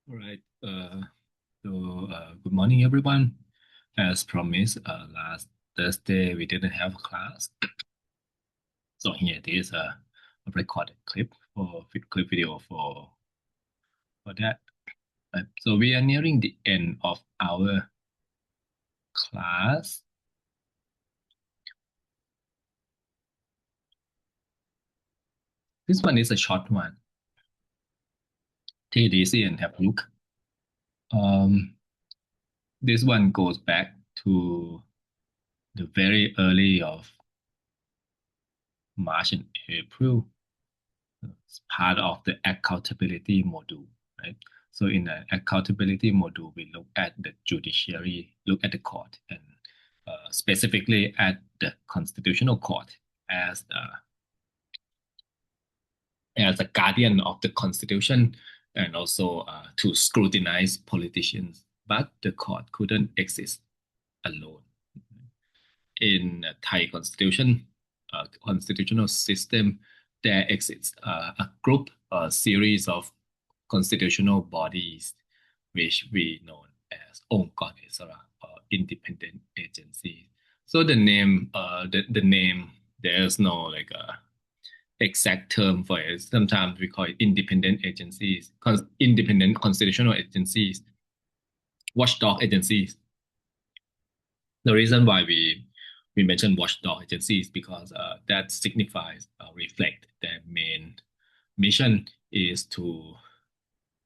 All right. Good morning, everyone. As promised, last Thursday we didn't have class, so here it is a recorded clip for clip video for that. So we are nearing the end of our class. This one is a short one. Take it easy and have a look. This one goes back to the very early of March and April. It's part of the accountability module, right? So in the accountability module, we look at the judiciary, look at the court, and specifically at the constitutional court as as a guardian of the constitution and also to scrutinize politicians. But the court couldn't exist alone. In Thai constitutional system, there exists a group, a series of constitutional bodies, which we know as องค์กรอิสระ or independent agencies. So the name, there's no like a exact term for it. Sometimes we call it independent agencies, independent constitutional agencies, watchdog agencies. The reason why we mention watchdog agencies because that signifies reflect their main mission is to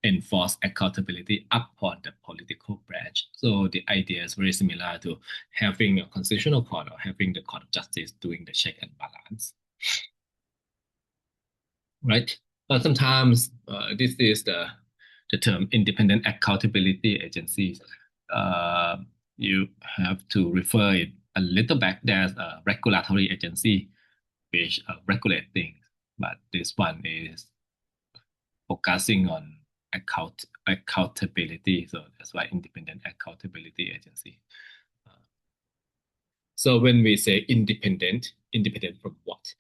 enforce accountability upon the political branch. So the idea is very similar to having a constitutional court or having the court of justice doing the check and balance, right? But sometimes this is the term independent accountability agencies. You have to refer it a little back. There's a regulatory agency which regulate things, but this one is focusing on accountability. So that's why independent accountability agency. So when we say independent from what?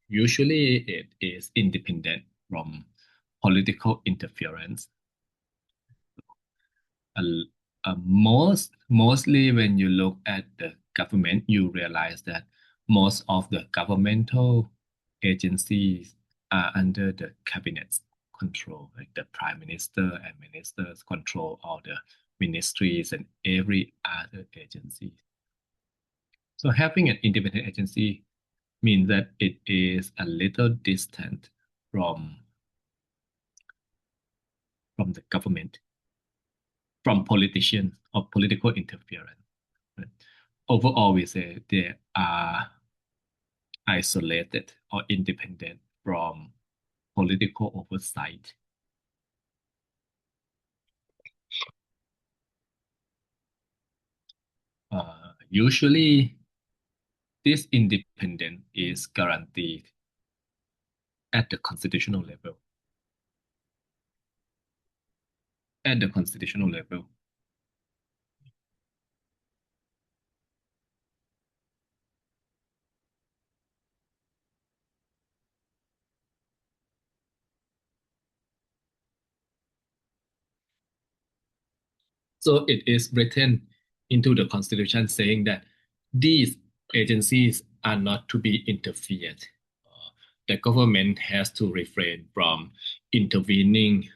Usually it is independent from political interference. Mostly when you look at the government, you realize that most of the governmental agencies are under the cabinet's control, like the prime minister and ministers control all the ministries and every other agency. So having an independent agency means that it is a little distant from the government, from politicians or political interference. Right? Overall, we say they are isolated or independent from political oversight. Usually, this independence is guaranteed at the constitutional level. At the constitutional level. So it is written into the constitution saying that these agencies are not to be interfered. The government has to refrain from intervening,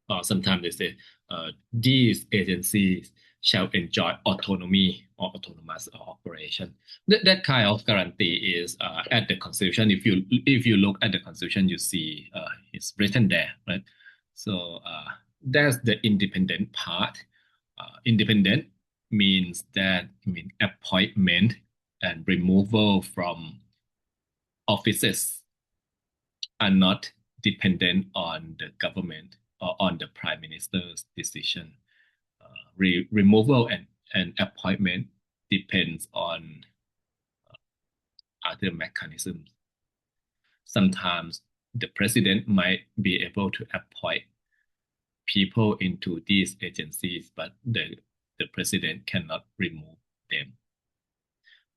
or sometimes they say these agencies shall enjoy autonomy or autonomous operation. That kind of guarantee is at the constitution. If you look at the constitution, you see it's written there, right? So that's the independent part. Independent means that appointment and removal from offices are not dependent on the government or on the prime minister's decision. Removal and appointment depends on other mechanisms. Sometimes the president might be able to appoint people into these agencies, but the president cannot remove them.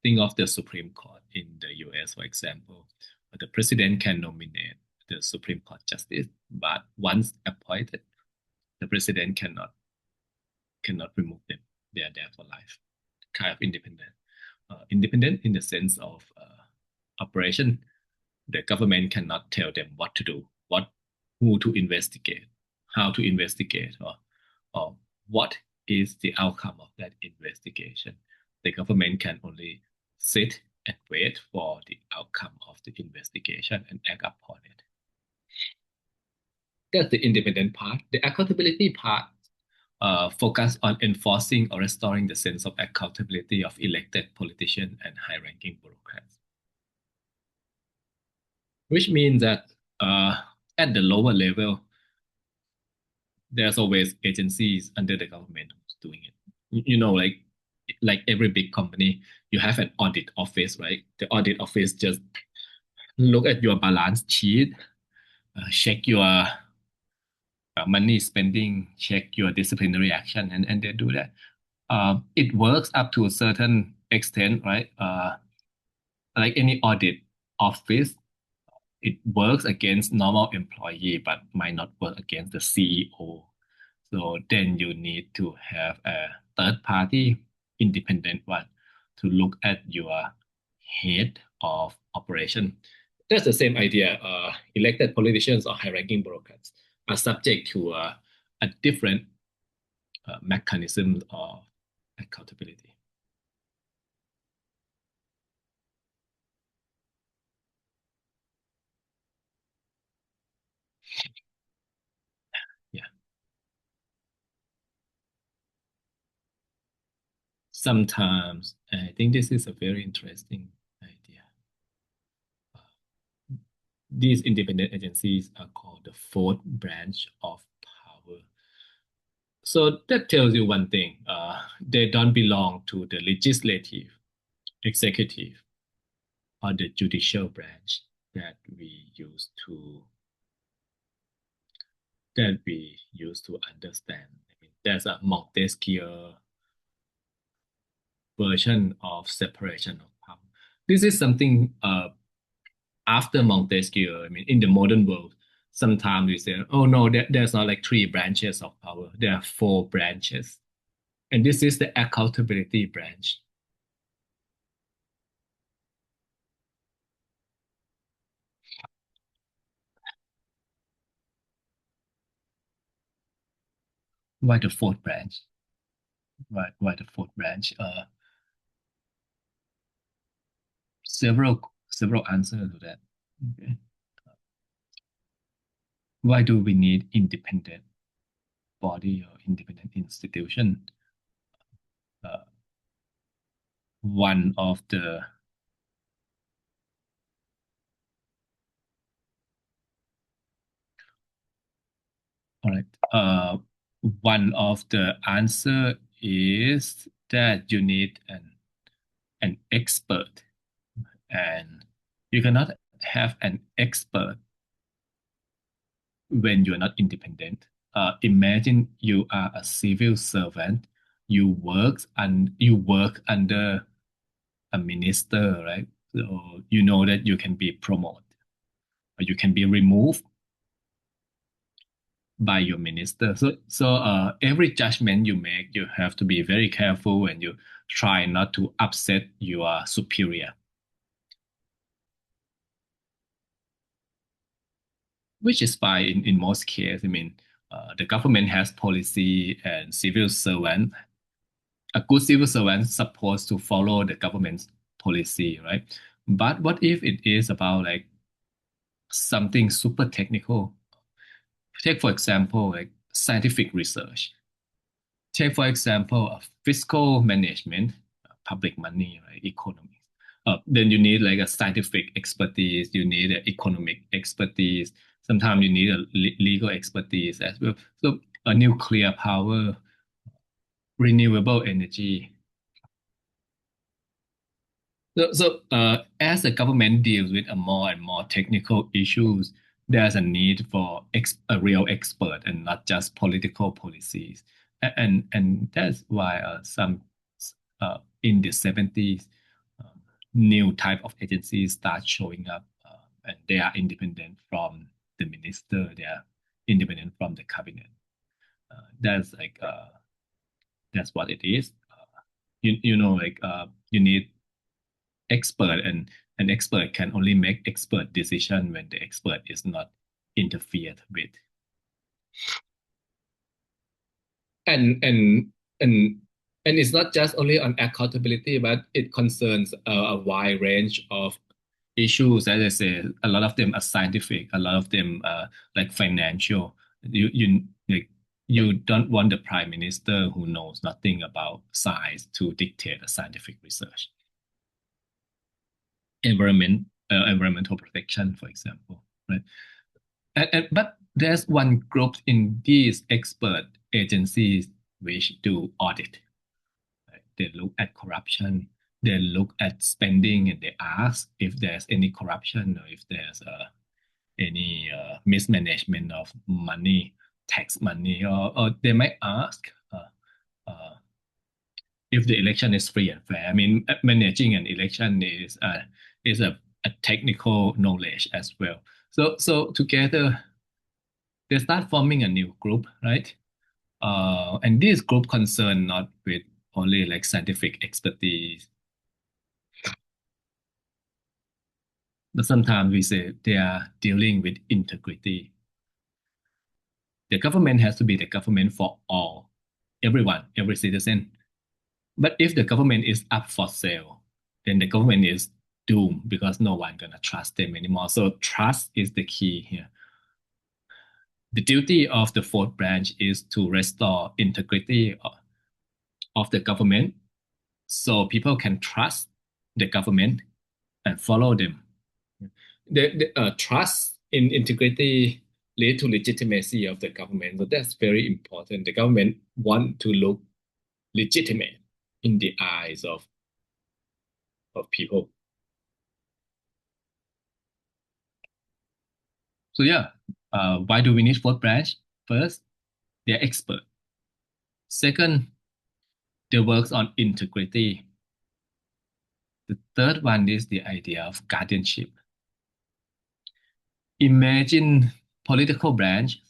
Think of the Supreme Court in the US, for example. The president can nominate the Supreme Court justice, but once appointed, The president cannot remove them. They are there for life. Kind of independent. Independent in the sense of operation. The government cannot tell them what to do, who to investigate, how to investigate, or what is the outcome of that investigation. The government can only sit and wait for the outcome of the investigation and act upon it. That's the independent part. The accountability part focus on enforcing or restoring the sense of accountability of elected politicians and high-ranking bureaucrats, which means that uh, at the lower level, there's always agencies under the government who's doing it. Like every big company, you have an audit office, right? The audit office just look at your balance sheet, check your money spending, check your disciplinary action, and they do that. It works up to a certain extent, right? Like any audit office, it works against normal employee, but might not work against the CEO. So then you need to have a third party, independent one, to look at your head of operation. That's the same idea. Elected politicians or high-ranking bureaucrats are subject to a different mechanism of accountability. Yeah. Sometimes I think this is a very interesting idea. These independent agencies are called the fourth branch of power. So that tells you one thing. They don't belong to the legislative, executive, or the judicial branch that we use to understand. I mean, there's a Montesquieu version of separation of power. This is something after Montesquieu. I mean, in the modern world, sometimes we say, oh no, there's not like three branches of power. There are four branches. And this is the accountability branch. Why the fourth branch? Why the fourth branch? Several answers to that. Okay. Why do we need independent body or independent institution? Uh, one of the all right. One of the answer is that you need an expert, and you cannot have an expert when you're not independent. Imagine you are a civil servant. You work under a minister, right? So you know that you can be promoted, or you can be removed by your minister. So every judgment you make, you have to be very careful and you try not to upset your superior, which is fine in most cases. I mean, the government has policy and civil servant. A good civil servant is supposed to follow the government's policy, right? But what if it is about like something super technical? Take for example, like scientific research. Take for example, fiscal management, public money, right? Economics. Then you need like a scientific expertise. You need an economic expertise. Sometimes you need a legal expertise as well. So a nuclear power, renewable energy. So as the government deals with a more and more technical issues, there's a need for a real expert and not just political policies. And that's why some in the 70s, new type of agencies start showing up, and they are independent from the minister. They are independent from the cabinet. That's like that's what it is. You know like you need expert, and an expert can only make expert decision when the expert is not interfered with. And and and and it's not just only on accountability, but it concerns a wide range of issues. As I say, a lot of them are scientific, a lot of them are like financial. Like you don't want the prime minister who knows nothing about science to dictate a scientific research. Environmental protection, for example, right? But there's one group in these expert agencies which do audit. Right? They look at corruption, they look at spending, and they ask if there's any corruption or if there's any mismanagement of money, tax money, or they might ask if the election is free and fair. I mean, managing an election is a technical knowledge as well. So together they start forming a new group, right? And this group concerned not with only like scientific expertise, but sometimes we say they are dealing with integrity. The government has to be the government for all, everyone, every citizen. But if the government is up for sale, then the government is doomed because no one gonna trust them anymore. So trust is the key here. The duty of the fourth branch is to restore integrity of the government so people can trust the government and follow them. The trust in integrity lead to legitimacy of the government. So that's very important. The government want to look legitimate in the eyes of people. So yeah, why do we need fourth branch? First, they're expert. Second, they works on integrity. The third one is the idea of guardianship. Imagine political branch,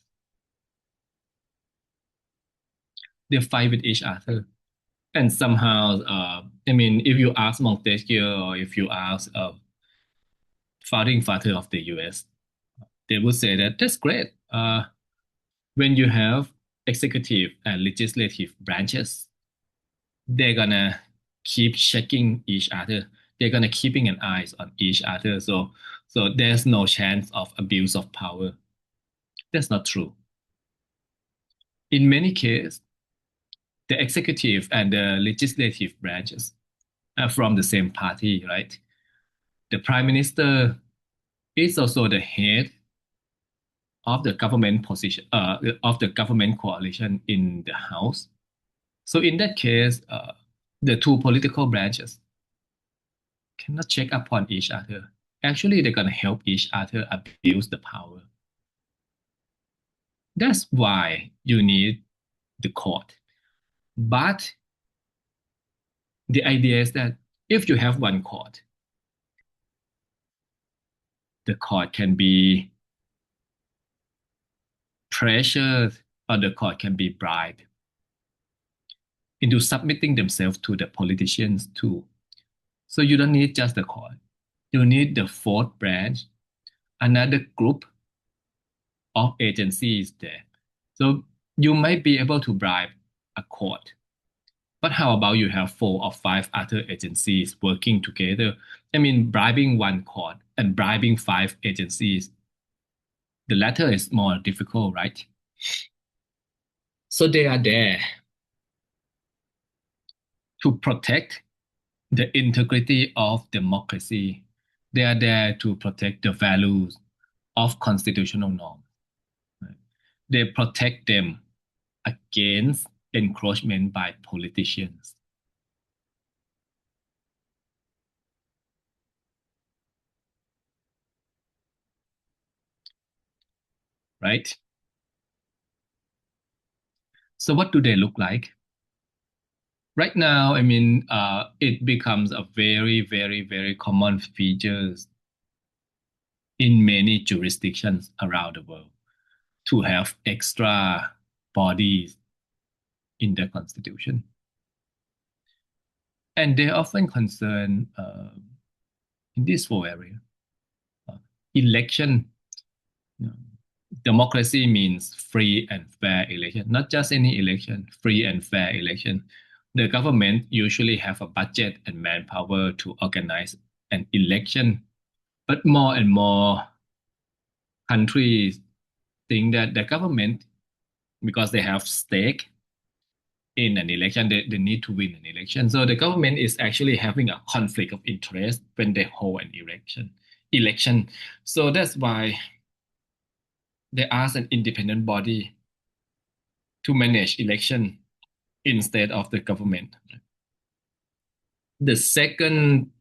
they fight with each other. And somehow, I mean, if you ask Montesquieu or if you ask founding father of the US, they would say that that's great. When you have executive and legislative branches, they're gonna keep checking each other. They're gonna keeping an eyes on each other. So there's no chance of abuse of power. That's not true. In many cases, the executive and the legislative branches are from the same party, right? The prime minister is also the head of the government position, of the government coalition in the House. So in that case, the two political branches cannot check upon each other. Actually, they're gonna help each other abuse the power. That's why you need the court. But the idea is that if you have one court, the court can be pressured or the court can be bribed into submitting themselves to the politicians too. So you don't need just the court. You need the fourth branch, another group of agencies there. So you might be able to bribe a court. But how about you have 4 or 5 other agencies working together? I mean, bribing one court and bribing 5 agencies, the latter is more difficult, right? So they are there to protect the integrity of democracy. They are there to protect the values of constitutional norms. Right? They protect them against encroachment by politicians. Right? So what do they look like? Right now, I mean, it becomes a very, very, very common features in many jurisdictions around the world to have extra bodies in the constitution. And they often concern in these four areas. Uh, Election. You know, democracy means free and fair election, not just any election, free and fair election. The government usually have a budget and manpower to organize an election, but more and more countries think that the government, because they have stake in an election, they need to win an election. So the government is actually having a conflict of interest when they hold an election. So that's why they ask an independent body to manage election instead of the government. The second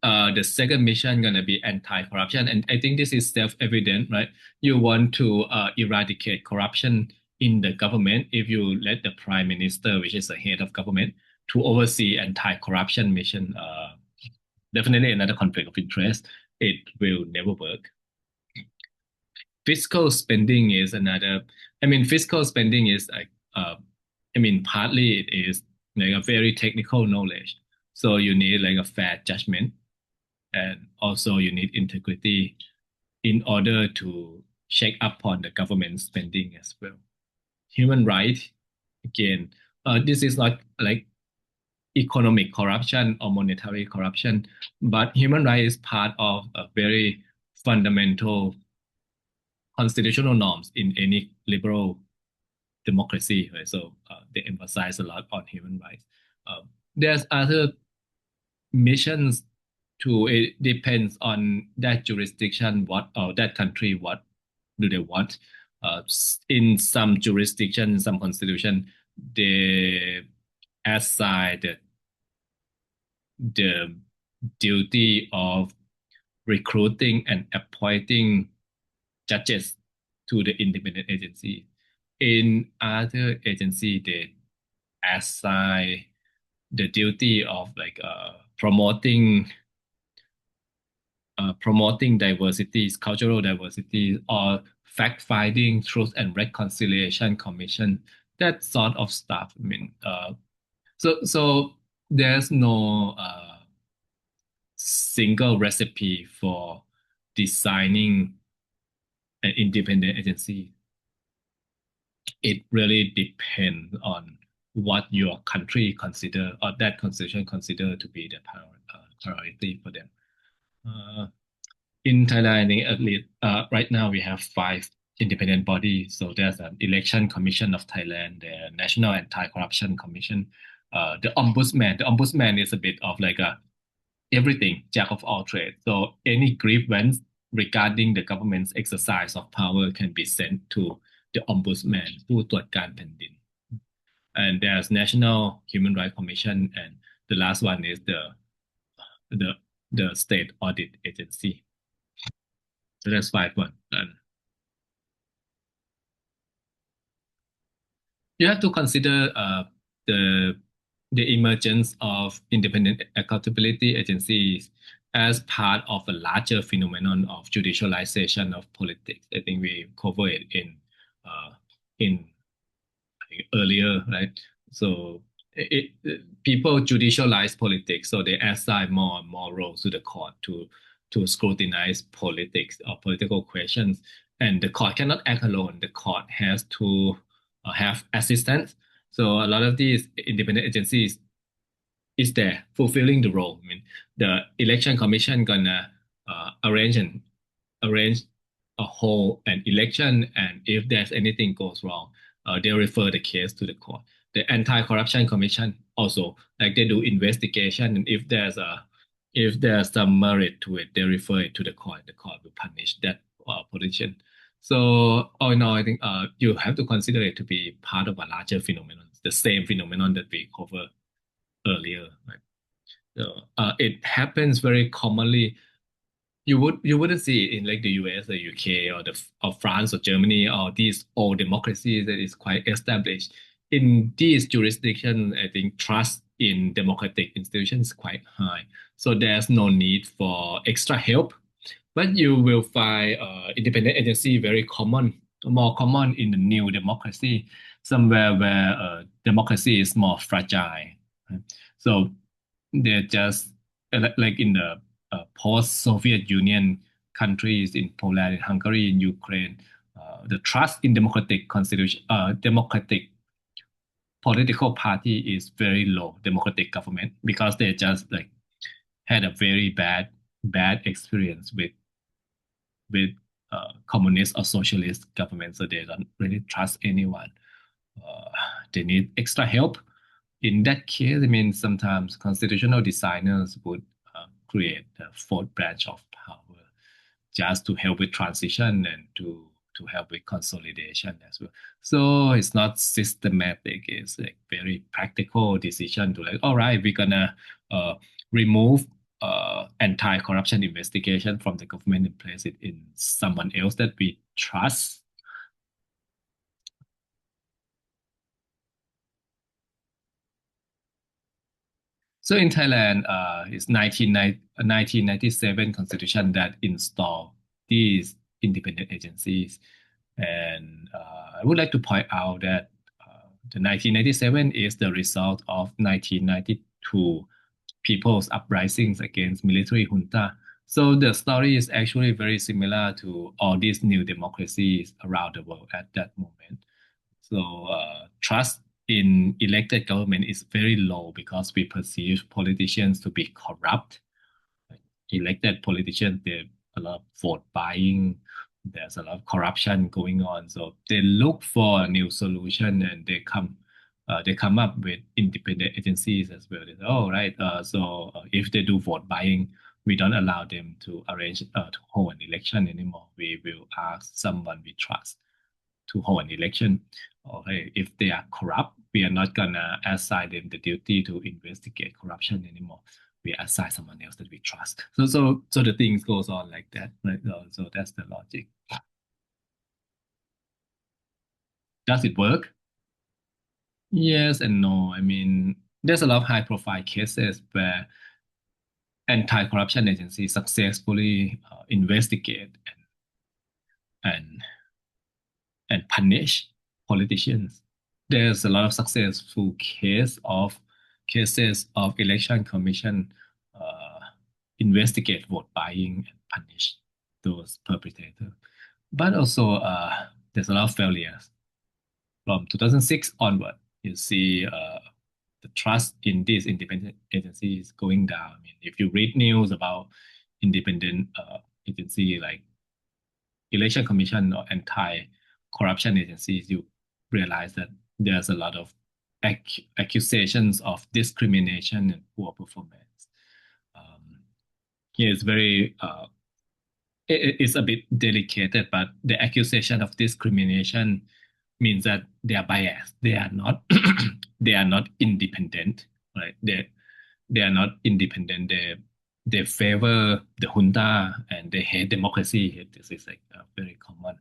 mission gonna be anti-corruption, and I think this is self-evident, right? You want to eradicate corruption in the government if you let the prime minister, which is the head of government, to oversee anti-corruption mission. Definitely another conflict of interest. It will never work. Fiscal spending is another. I mean, fiscal spending is like, partly it is like a very technical knowledge. So you need like a fair judgment, and also you need integrity in order to check up on the government spending as well. Human rights, again, this is not like economic corruption or monetary corruption, but human rights is part of a very fundamental constitutional norms in any liberal democracy, right? So they emphasize a lot on human rights. There's other missions to it depends on that jurisdiction, what or that country, what do they want. In some jurisdiction, some constitution, they assign the duty of recruiting and appointing judges to the independent agency. In other agency, they assign the duty of like promoting diversities, cultural diversity, or fact-finding, truth and reconciliation commission, that sort of stuff. I mean, so there's no single recipe for designing an independent agency. It really depends on what your country consider or that constitution consider to be the priority for them. In Thailand, I think at least right now we have 5 independent bodies. So there's an Election Commission of Thailand, the National Anti-Corruption Commission, the Ombudsman. The Ombudsman is a bit of like a everything, jack of all trades. So any grievance regarding the government's exercise of power can be sent to the Ombudsman, ผู้ตรวจการแผ่นดิน. And there's National Human Rights Commission, and the last one is the State Audit Agency. So that's 5 one. And you have to consider the emergence of independent accountability agencies as part of a larger phenomenon of judicialization of politics. I think we covered it in earlier, right? So people judicialize politics, so they assign more and more roles to the court to scrutinize politics or political questions, and the court cannot act alone. The court has to have assistance. So a lot of these independent agencies is there fulfilling the role. I mean, the election commission gonna arrange a whole an election, and if there's anything goes wrong, they refer the case to the court. The anti-corruption commission also, like, they do investigation, and if there's some merit to it, they refer it to the court. The court will punish that politician. So all in all, I think you have to consider it to be part of a larger phenomenon, the same phenomenon that we covered earlier. Right? So it happens very commonly. You wouldn't see it in like the US or UK or France or Germany or these old democracies that is quite established. In these jurisdictions, I think trust in democratic institutions is quite high. So there's no need for extra help. But you will find independent agency very common more common in the new democracy, somewhere where democracy is more fragile. Right? So they're just like in the post-Soviet Union countries in Poland, in Hungary, in Ukraine, the trust in democratic constitution, democratic political party is very low, democratic government, because they just like had a very bad experience with communist or socialist government, so they don't really trust anyone. Uh, they need extra help. In that case, I mean, sometimes constitutional designers would create a fourth branch of power just to help with transition and to help with consolidation as well. So it's not systematic. It's like very practical decision to like, all right, we're gonna remove anti-corruption investigation from the government and place it in someone else that we trust. So in Thailand, it's 1997 constitution that installed these independent agencies. And I would like to point out that the 1997 is the result of 1992 people's uprisings against military junta. So the story is actually very similar to all these new democracies around the world at that moment. So trust in elected government is very low because we perceive politicians to be corrupt. Like, elected politicians, there's a lot of vote buying. There's a lot of corruption going on. So they look for a new solution and they come up with independent agencies as well. They say, oh, right. So if they do vote buying, we don't allow them to arrange to hold an election anymore. We will ask someone we trust to hold an election. Okay, if they are corrupt, we are not gonna assign them the duty to investigate corruption anymore. We assign someone else that we trust. So the things goes on like that. Right? So that's the logic. Does it work? Yes and no. I mean, there's a lot of high-profile cases where anti-corruption agencies successfully investigate and and punish politicians. There's a lot of successful cases of election commission uh, investigate vote buying and punish those perpetrators. But also there's a lot of failures. From 2006 onward, you see the trust in these independent agencies going down. I mean, if you read news about independent agency like election commission or anti-corruption agencies, you realize that there's a lot of accusations of discrimination and poor performance. Um, yeah, it's very it's a bit delicate, but the accusation of discrimination means that they are biased. They are not they are not independent, right? They are not independent. They favor the junta and they hate democracy. This is like a very common,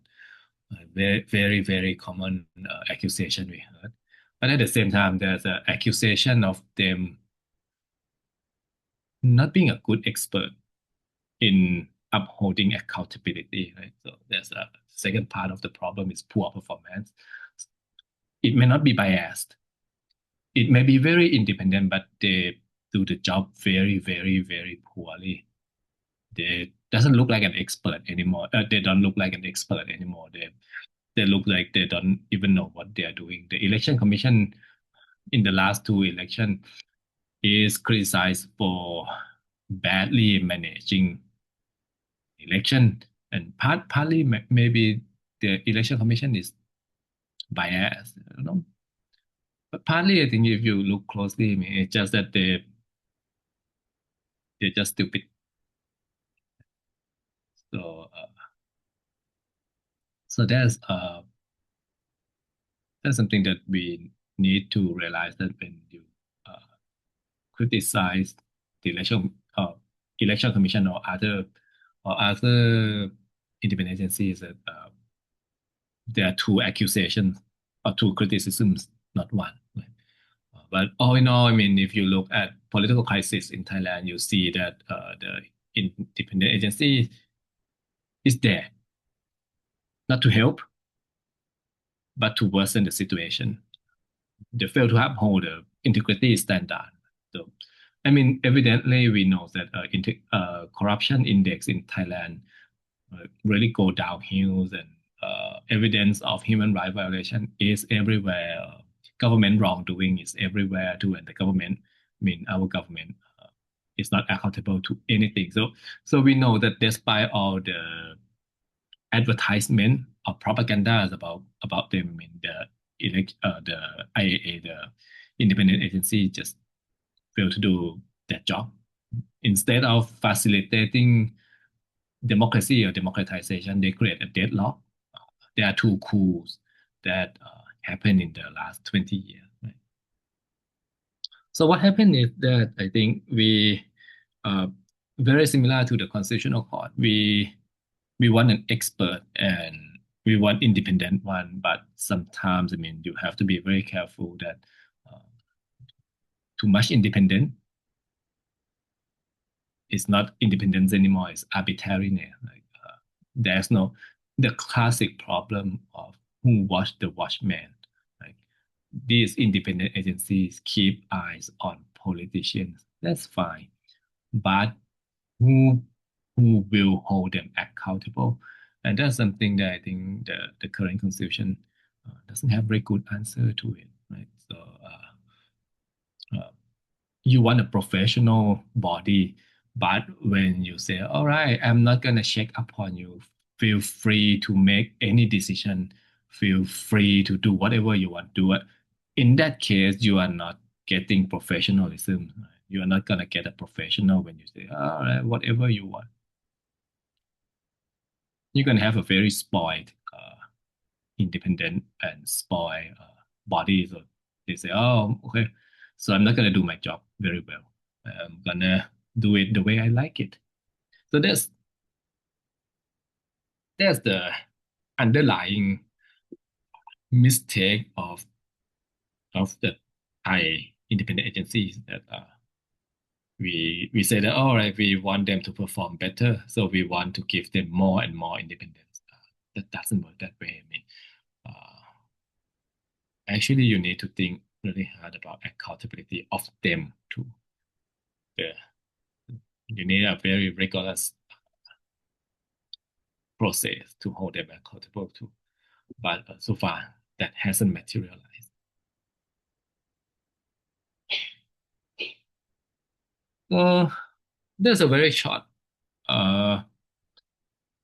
very common accusation we heard. But at the same time, there's an accusation of them not being a good expert in upholding accountability. Right? So there's a second part of the problem is poor performance. It may not be biased. It may be very independent, but they do the job very poorly. They doesn't look like an expert anymore. They don't look like an expert anymore. They look like they don't even know what they are doing. The election commission in the last two elections is criticized for badly managing election, and partly maybe the election commission is biased. I don't know, but partly I think if you look closely, I mean, it's just that they're just stupid. So so that's something that we need to realize that when you uh, criticize the election commission or other independent agencies that there are two accusations or two criticisms, not one. Right? But all in all, I mean, if you look at political crisis in Thailand, you see that the independent agency is there not to help, but to worsen the situation. They fail to uphold the integrity standard. So, I mean, evidently, we know that corruption index in Thailand really go downhill, and evidence of human rights violation is everywhere. Government wrongdoing is everywhere too, and the government, I mean, our government is not accountable to anything. So we know that despite all the advertisement or propaganda about them, I mean, the IAA, the independent agency, just fail to do their job. Instead of facilitating democracy or democratization, they create a deadlock. There are two coups that happened in the last 20 years. Right? So what happened is that I think we, uh, very similar to the Constitutional Court, we want an expert and we want independent one, but sometimes I mean you have to be very careful that uh, too much independent is not independence anymore; it's arbitrariness. Like there's no the classic problem of who watch the watchman. Like these independent agencies keep eyes on politicians. That's fine, but who who will hold them accountable? And that's something that I think the current constitution doesn't have very good answer to it. Right? So you want a professional body, but when you say, "All right, I'm not gonna check upon you," feel free to make any decision. Feel free to do whatever you want to do. In that case, you are not getting professionalism. Right? You are not gonna get a professional when you say, "All right, whatever you want." You're gonna have a very spoiled, independent and spoiled body. So they say, "Oh, okay, so I'm not gonna do my job very well. I'm gonna do it the way I like it." So that's the underlying mistake of the Thai independent agencies that we say that all right, we want them to perform better, so we want to give them more and more independence. That doesn't work that way. I mean, uh, actually, you need to think really hard about accountability of them too. Yeah. You need a very rigorous process to hold them accountable too. But so far, that hasn't materialized. Uh, there's a very short uh,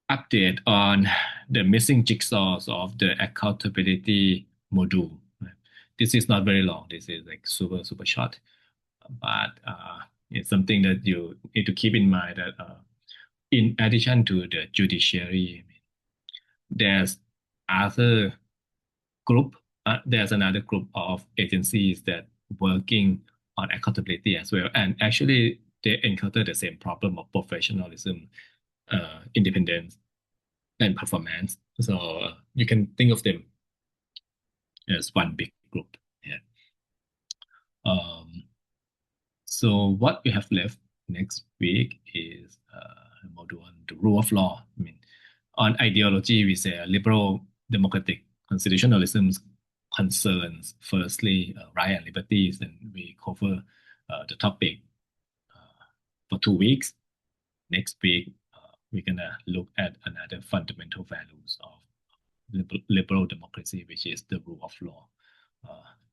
update on the missing jigsaws of the accountability module. This is not very long. This is like super, super short. But it's something that you need to keep in mind that in addition to the judiciary, there's other group, there's another group of agencies that working on accountability as well. And actually, they encounter the same problem of professionalism, independence, and performance. So you can think of them as one big group. Yeah. Um, so what we have left next week is a module on the rule of law. I mean, on ideology, we say liberal democratic constitutionalism concerns firstly right and liberties, and we cover the topic for 2 weeks. Next week, we're gonna look at another fundamental values of liberal democracy, which is the rule of law.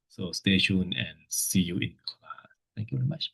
So stay tuned and see you in class. Thank you very much.